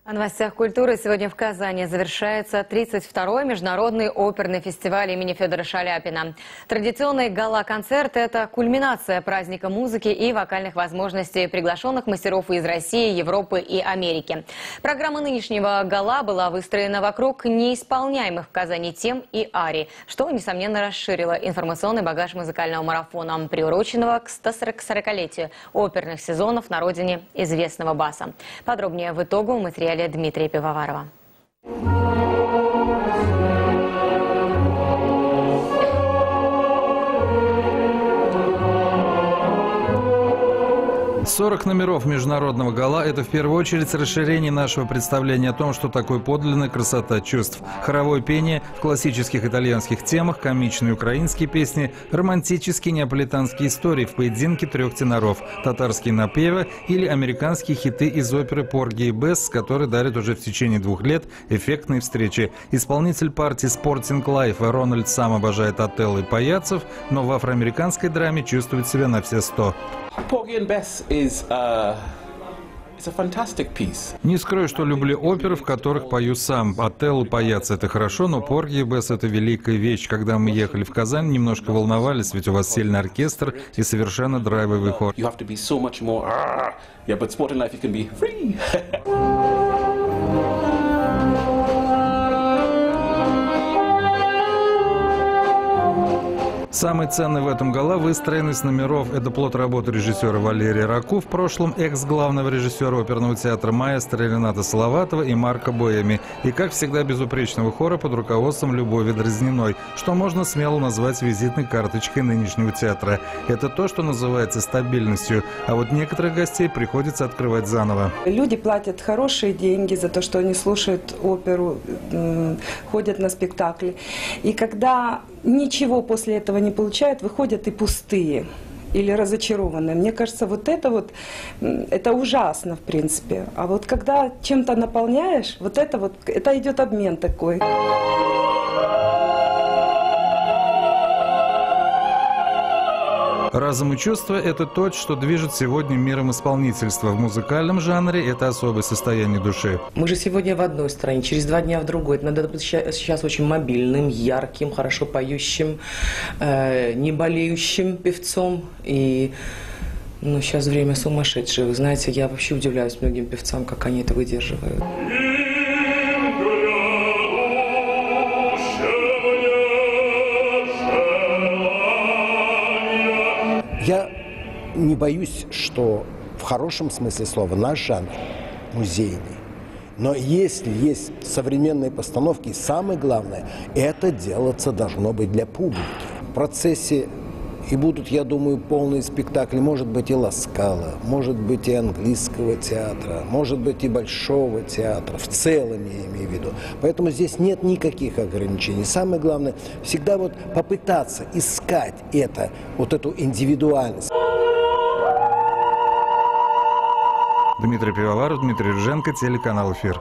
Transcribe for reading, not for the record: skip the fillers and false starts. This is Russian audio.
О новостях культуры. Сегодня в Казани завершается 32-й международный оперный фестиваль имени Федора Шаляпина. Традиционный гала-концерт – это кульминация праздника музыки и вокальных возможностей приглашенных мастеров из России, Европы и Америки. Программа нынешнего гала была выстроена вокруг неисполняемых в Казани тем и арий, что, несомненно, расширило информационный багаж музыкального марафона, приуроченного к 140-летию оперных сезонов на родине известного баса. Подробнее в итоговом материале Дмитрия Пивоварова. 40 номеров международного гала – это в первую очередь расширение нашего представления о том, что такое подлинная красота чувств. Хоровое пение в классических итальянских темах, комичные украинские песни, романтические неаполитанские истории в поединке трех теноров, татарские напевы или американские хиты из оперы «Порги и Бесс», которые дарят уже в течение 2 лет эффектные встречи. Исполнитель партии «Sporting Life» Рональд сам обожает Отелло и паяцев, но в афроамериканской драме чувствует себя на все 100. Porgy and Bess is it's a fantastic piece. Не скрою, что люблю оперы, в которых пою сам. Отелло паяться — это хорошо, но Порги и Бесс — это великая вещь. Когда мы ехали в Казань, немножко волновались, ведь у вас сильный оркестр и совершенно драйвовый хор. You have to be so much more. Yeah, but Sporting Life you can be free. Самый ценный в этом гала — выстроенность номеров. Это плод работы режиссера Валерия Раку, в прошлом экс-главного режиссера оперного театра маэстро Рената Салаватова и Марка Боэми. И, как всегда, безупречного хора под руководством Любови Дразниной, что можно смело назвать визитной карточкой нынешнего театра. Это то, что называется стабильностью. А вот некоторых гостей приходится открывать заново. Люди платят хорошие деньги за то, что они слушают оперу, ходят на спектакли. И когда ничего после этого не получают, выходят и пустые или разочарованные. Мне кажется, это ужасно, в принципе. А вот когда чем-то наполняешь, это идет обмен такой. Разум и чувства – это то, что движет сегодня миром исполнительства. В музыкальном жанре это особое состояние души. Мы же сегодня в одной стране, через 2 дня в другой. Это надо быть сейчас очень мобильным, ярким, хорошо поющим, не болеющим певцом. И сейчас время сумасшедшее. Вы знаете, я вообще удивляюсь многим певцам, как они это выдерживают. Я не боюсь, что в хорошем смысле слова наш жанр музейный. Но если есть современные постановки, самое главное, это делаться должно быть для публики. В процессе и будут, я думаю, полные спектакли, может быть, и Ла Скала, может быть, и английского театра, может быть, и большого театра, в целом я имею в виду. Поэтому здесь нет никаких ограничений. Самое главное, всегда попытаться искать эту индивидуальность. Дмитрий Пивоваров, Дмитрий Рженко, телеканал «Эфир».